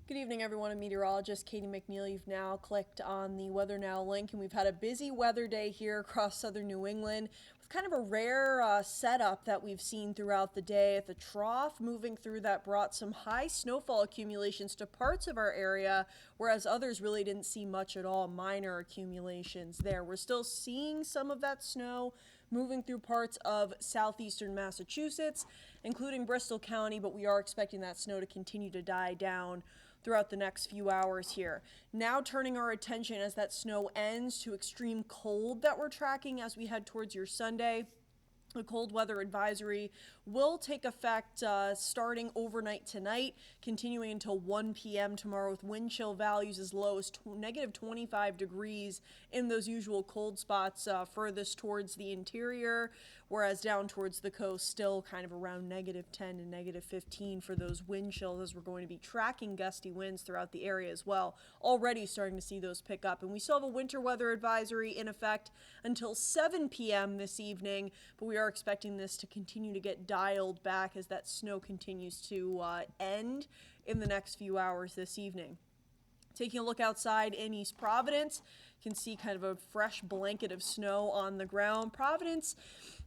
Good evening, everyone. I'm Meteorologist Catie McNeil. You've now clicked on the Weather Now link, and we've had a busy weather day here across southern New England with kind of a rare setup that we've seen throughout the day. At the trough moving through that brought some high snowfall accumulations to parts of our area, whereas others really didn't see much at all, minor accumulations there. We're still seeing some of that snow moving through parts of southeastern Massachusetts, including Bristol County, but we are expecting that snow to continue to die down throughout the next few hours here. Now turning our attention as that snow ends to extreme cold that we're tracking as we head towards your Sunday. The cold weather advisory will take effect starting overnight tonight, continuing until 1 p.m. tomorrow with wind chill values as low as negative 25 degrees in those usual cold spots furthest towards the interior, whereas down towards the coast still kind of around negative 10 and negative 15 for those wind chills, as we're going to be tracking gusty winds throughout the area as well. Already starting to see those pick up. And we still have a winter weather advisory in effect until 7 p.m. this evening, but we are expecting this to continue to get dialed back as that snow continues to end in the next few hours this evening. Taking a look outside in East Providence, you can see kind of a fresh blanket of snow on the ground. Providence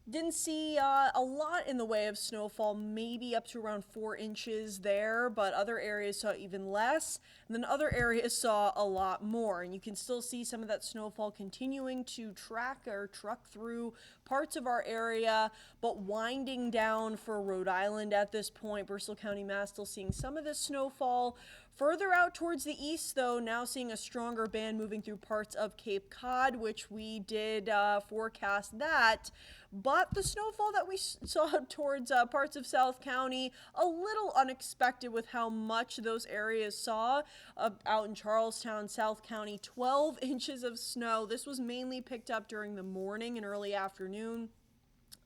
didn't see a lot in the way of snowfall, maybe up to around 4 inches there, but other areas saw even less, and then other areas saw a lot more. And you can still see some of that snowfall continuing to track or truck through parts of our area, but winding down for Rhode Island at this point. Bristol County, Mass, still seeing some of this snowfall. Further out towards the east, though, now seeing a stronger band moving through parts of Cape Cod, which we did forecast that. But the snowfall that we saw towards parts of South County, a little unexpected with how much those areas saw. Out in Charlestown, South County, 12 inches of snow. This was mainly picked up during the morning and early afternoon.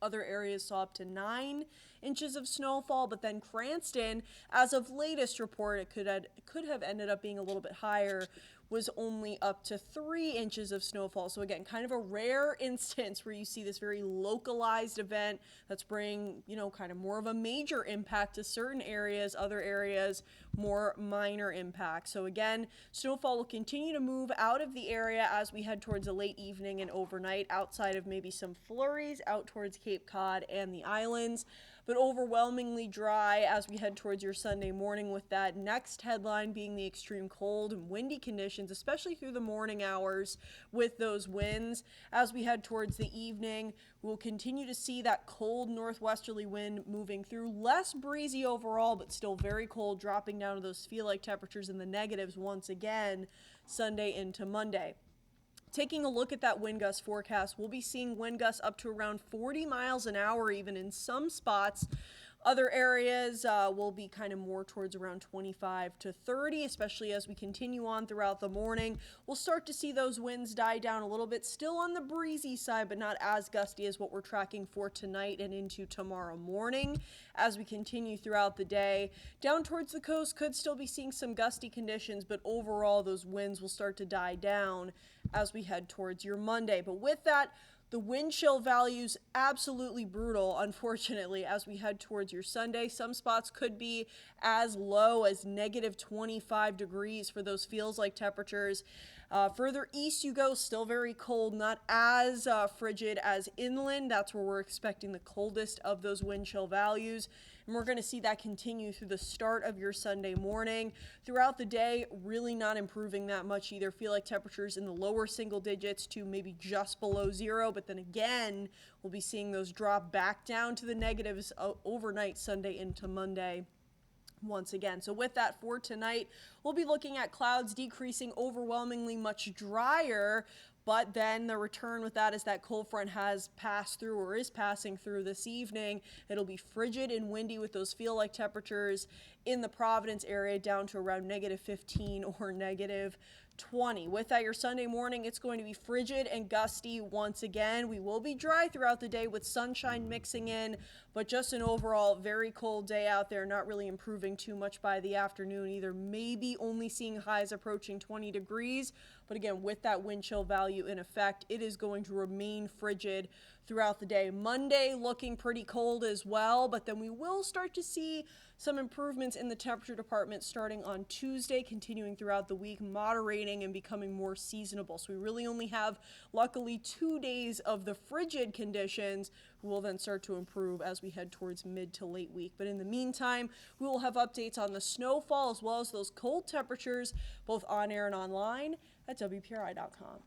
Other areas saw up to 9 inches of snowfall, but then Cranston, as of latest report, it could have ended up being a little bit higher, was only up to 3 inches of snowfall. So again, kind of a rare instance where you see this very localized event that's bringing, kind of more of a major impact to certain areas, other areas, more minor impact. So again, snowfall will continue to move out of the area as we head towards the late evening and overnight, outside of maybe some flurries out towards Cape Cod and the islands, but overwhelmingly dry as we head towards your Sunday morning, with that next headline being the extreme cold and windy conditions, especially through the morning hours with those winds. As we head towards the evening, we'll continue to see that cold northwesterly wind moving through, less breezy overall, but still very cold, dropping down to those feel-like temperatures in the negatives once again Sunday into Monday. Taking a look at that wind gust forecast, we'll be seeing wind gusts up to around 40 miles an hour even in some spots. Other areas will be kind of more towards around 25 to 30, especially as we continue on throughout the morning. We'll start to see those winds die down a little bit, still on the breezy side, but not as gusty as what we're tracking for tonight and into tomorrow morning. As we continue throughout the day, down towards the coast could still be seeing some gusty conditions, but overall those winds will start to die down as we head towards your Monday. But with that, the wind chill values absolutely brutal, unfortunately, as we head towards your Sunday. Some spots could be as low as negative 25 degrees for those feels-like temperatures. Further east you go, still very cold, not as frigid as inland. That's where we're expecting the coldest of those wind chill values. And we're going to see that continue through the start of your Sunday morning. Throughout the day, really not improving that much either. Feel like temperatures in the lower single digits to maybe just below zero. But then again, we'll be seeing those drop back down to the negatives overnight Sunday into Monday once again. So with that, for tonight, we'll be looking at clouds decreasing, overwhelmingly much drier. But then the return with that is that cold front has passed through or is passing through this evening. It'll be frigid and windy with those feel-like temperatures in the Providence area down to around negative 15 or negative 20. With that, your Sunday morning, it's going to be frigid and gusty once again. We will be dry throughout the day with sunshine mixing in, but just an overall very cold day out there, not really improving too much by the afternoon either. Maybe only seeing highs approaching 20 degrees, but again, with that wind chill value in effect, it is going to remain frigid throughout the day. Monday looking pretty cold as well, but then we will start to see some improvements in the temperature department starting on Tuesday, continuing throughout the week, moderating and becoming more seasonable. So we really only have, luckily, 2 days of the frigid conditions. Will then start to improve as we head towards mid to late week. But in the meantime, we will have updates on the snowfall as well as those cold temperatures, both on air and online at WPRI.com.